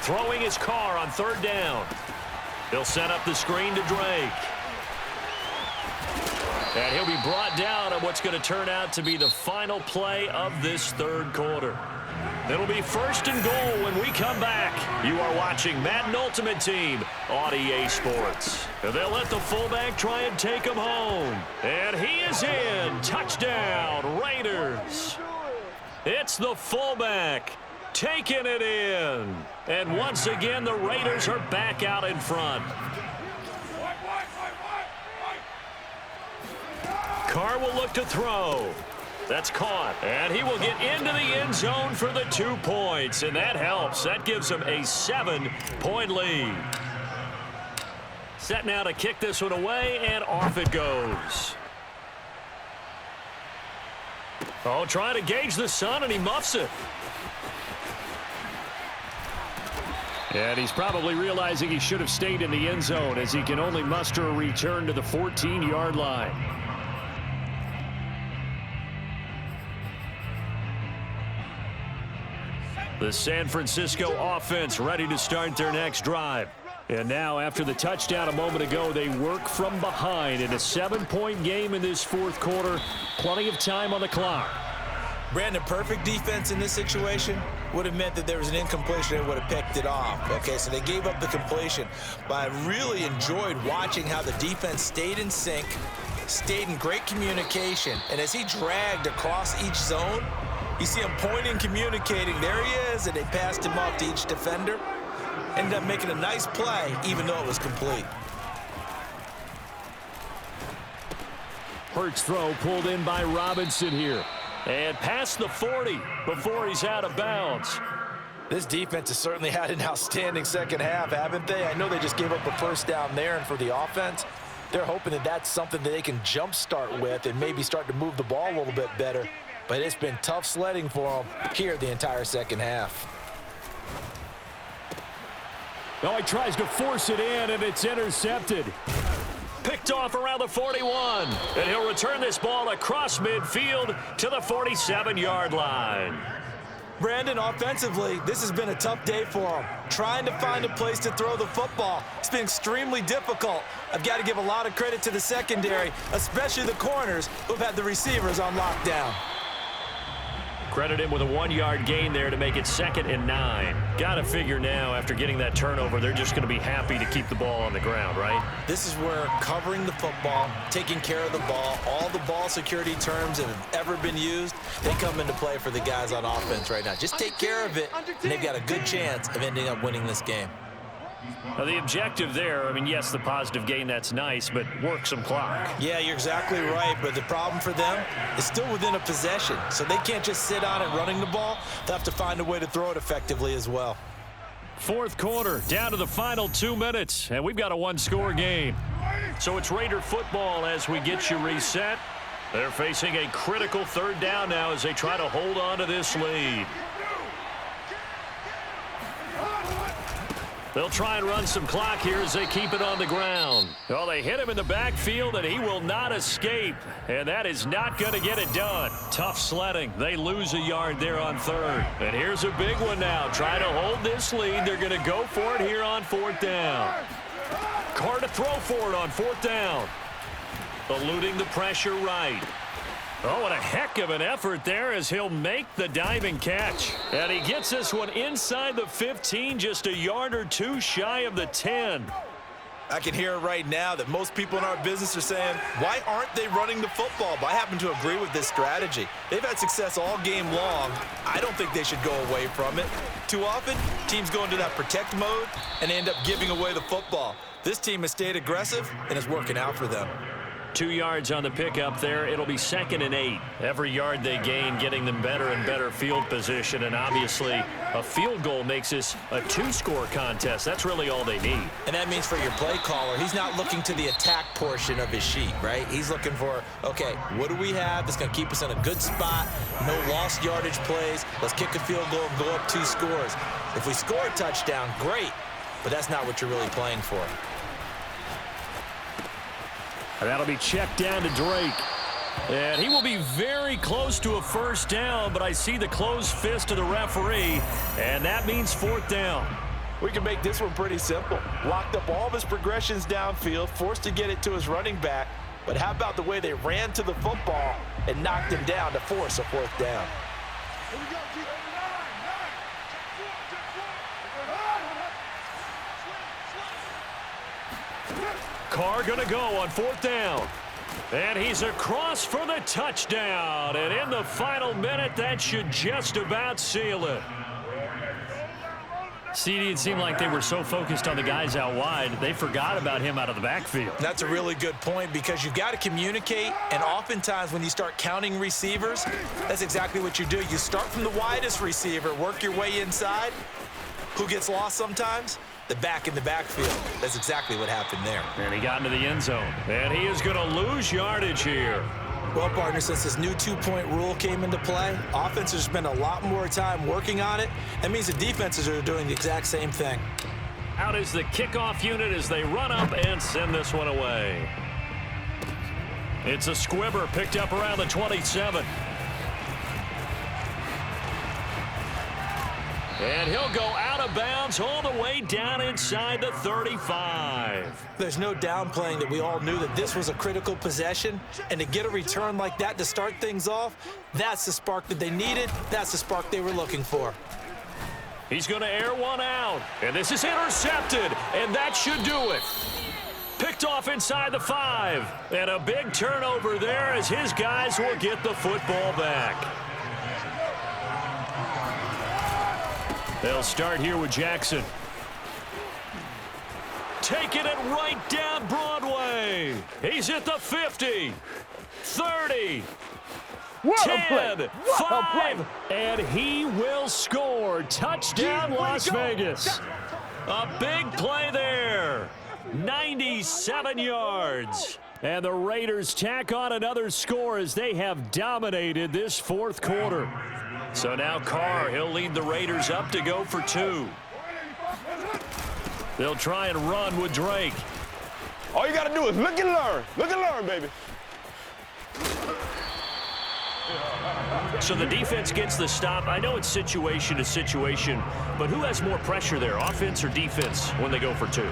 throwing his car on third down. He'll set up the screen to Drake. And he'll be brought down on what's going to turn out to be the final play of this third quarter. It'll be 1st and goal when we come back. You are watching Madden Ultimate Team on EA Sports. And they'll let the fullback try and take him home. And he is in. Touchdown, Raiders. It's the fullback taking it in. And once again, the Raiders are back out in front. Carr will look to throw. That's caught. And he will get into the end zone for the 2 points. And that helps. That gives him a 7-point lead. Set now to kick this one away, and off it goes. Oh, trying to gauge the sun, and he muffs it. And he's probably realizing he should have stayed in the end zone as he can only muster a return to the 14-yard line. The San Francisco offense ready to start their next drive. And now, after the touchdown a moment ago, they work from behind in a 7-point game in this fourth quarter. Plenty of time on the clock. Brandon, perfect defense in this situation would have meant that there was an incompletion and would have picked it off. Okay, so they gave up the completion. But I really enjoyed watching how the defense stayed in sync, stayed in great communication. And as he dragged across each zone, you see him pointing, communicating. There he is, and they passed him off to each defender. Ended up making a nice play, even though it was complete. Hurts throw pulled in by Robinson here. And past the 40 before he's out of bounds. This defense has certainly had an outstanding second half, haven't they? I know they just gave up a first down there, and for the offense, they're hoping that that's something that they can jumpstart with and maybe start to move the ball a little bit better. But it's been tough sledding for them here the entire second half. Oh, he tries to force it in, and it's intercepted. Picked off around the 41. And he'll return this ball across midfield to the 47-yard line. Brandon, offensively, this has been a tough day for him. Trying to find a place to throw the football. It's been extremely difficult. I've got to give a lot of credit to the secondary, especially the corners who've had the receivers on lockdown. Credit him with a 1-yard gain there to make it 2nd and 9. Got to figure now, after getting that turnover, they're just going to be happy to keep the ball on the ground, right? This is where covering the football, taking care of the ball, all the ball security terms that have ever been used, they come into play for the guys on offense right now. Just take care of it, and they've got a good chance of ending up winning this game. Now, the objective there, I mean, yes, the positive gain, that's nice, but work some clock. Yeah, you're exactly right, but the problem for them is still within a possession, so they can't just sit on it running the ball. They'll have to find a way to throw it effectively as well. Fourth quarter, down to the final 2 minutes, and we've got a one-score game. So it's Raider football as we get you reset. They're facing a critical third down now as they try to hold on to this lead. They'll try and run some clock here as they keep it on the ground. Well, they hit him in the backfield, and he will not escape. And that is not going to get it done. Tough sledding. They lose a yard there on third. And here's a big one now. Trying to hold this lead. They're going to go for it here on 4th down. Carr to throw for it on 4th down. Eluding the pressure right. Oh, what a heck of an effort there as he'll make the diving catch. And he gets this one inside the 15, just a yard or two shy of the 10. I can hear it right now that most people in our business are saying, why aren't they running the football? But I happen to agree with this strategy. They've had success all game long. I don't think they should go away from it. Too often, teams go into that protect mode and they end up giving away the football. This team has stayed aggressive and it's working out for them. 2 yards on the pickup there. It'll be 2nd and 8. Every yard they gain getting them better and better field position. And obviously, a field goal makes this a 2-score contest. That's really all they need. And that means for your play caller, he's not looking to the attack portion of his sheet, right? He's looking for, okay, what do we have that's going to keep us in a good spot? No lost yardage plays. Let's kick a field goal and go up 2 scores. If we score a touchdown, great. But that's not what you're really playing for. And that'll be checked down to Drake. And he will be very close to a first down, but I see the closed fist of the referee, and that means 4th down. We can make this one pretty simple. Locked up all of his progressions downfield, forced to get it to his running back. But how about the way they ran to the football and knocked him down to force a fourth down? Carr gonna go on fourth down. And he's across for the touchdown. And in the final minute, that should just about seal it. CD, it seemed like they were so focused on the guys out wide, they forgot about him out of the backfield. That's a really good point because you've got to communicate, and oftentimes when you start counting receivers, that's exactly what you do. You start from the widest receiver, work your way inside. Who gets lost sometimes? The back in the backfield. That's exactly what happened there. And he got into the end zone. And he is going to lose yardage here. Well, partner, since this new two-point rule came into play, offenses spend a lot more time working on it. That means the defenses are doing the exact same thing. Out is the kickoff unit as they run up and send this one away. It's a squibber picked up around the 27. And he'll go out of bounds all the way down inside the 35. There's no downplaying that we all knew that this was a critical possession, and to get a return like that to start things off, that's the spark that they needed. That's the spark they were looking for. He's going to air one out, and this is intercepted, and that should do it. Picked off inside the 5, and a big turnover there as his guys will get the football back. They'll start here with Jackson. Taking it right down Broadway. He's at the 50, 30, 10, 5, and he will score. Touchdown, Las Vegas. A big play there. 97 yards. And the Raiders tack on another score as they have dominated this fourth quarter. So now Carr, he'll lead the Raiders up to go for 2. They'll try and run with Drake. All you got to do is look and learn. Look and learn, baby. So the defense gets the stop. I know it's situation to situation, but who has more pressure there, offense or defense, when they go for 2?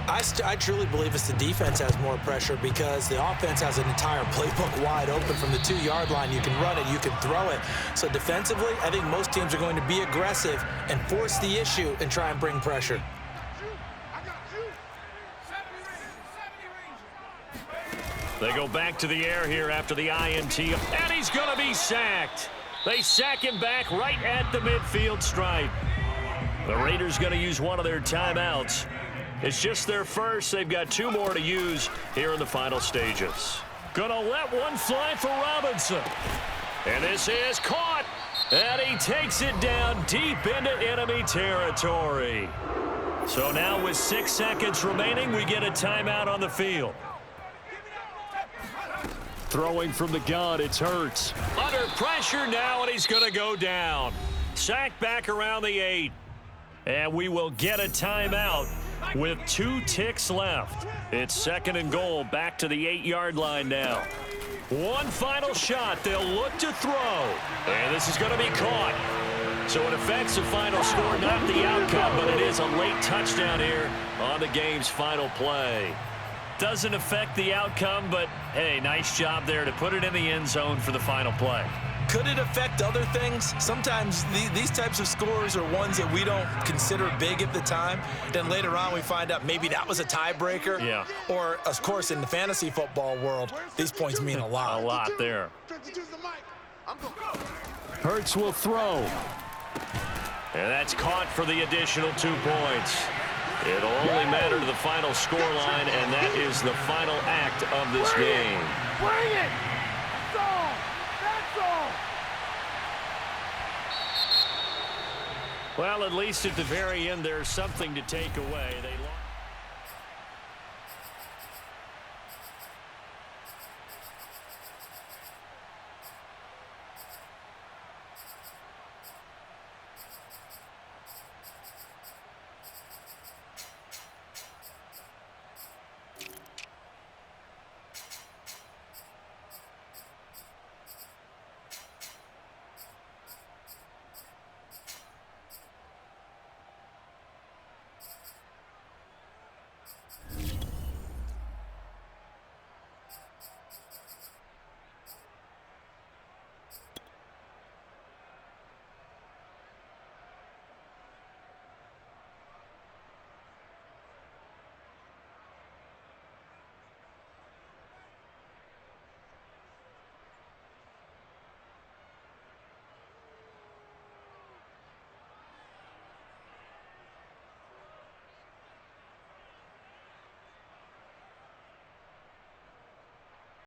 I truly believe it's the defense has more pressure because the offense has an entire playbook wide open from the 2-yard line. You can run it, you can throw it. So defensively, I think most teams are going to be aggressive and force the issue and try and bring pressure. They go back to the air here after the INT, and he's going to be sacked. They sack him back right at the midfield stripe. The Raiders going to use one of their timeouts. It's just their first. They've got 2 more to use here in the final stages. Gonna let one fly for Robinson. And this is caught. And he takes it down deep into enemy territory. So now with 6 seconds remaining, we get a timeout on the field. Throwing from the gun, it's Hurts. Under pressure now, and he's gonna go down. Sacked back around the 8. And we will get a timeout with 2 ticks left. It's 2nd and goal, back to the 8-yard line now. One final shot. They'll look to throw. And this is going to be caught. So it affects the final score, not the outcome, but it is a late touchdown here on the game's final play. Doesn't affect the outcome, but, hey, nice job there to put it in the end zone for the final play. Could it affect other things? Sometimes these types of scores are ones that we don't consider big at the time. Then later on we find out maybe that was a tiebreaker. Yeah. Or, of course, in the fantasy football world, these points mean a lot. A lot there. Hurts will throw. And that's caught for the additional 2 points. It'll only matter to the final scoreline, and that is the final act of this game. Bring it! Well, at least at the very end, there's something to take away. They lost.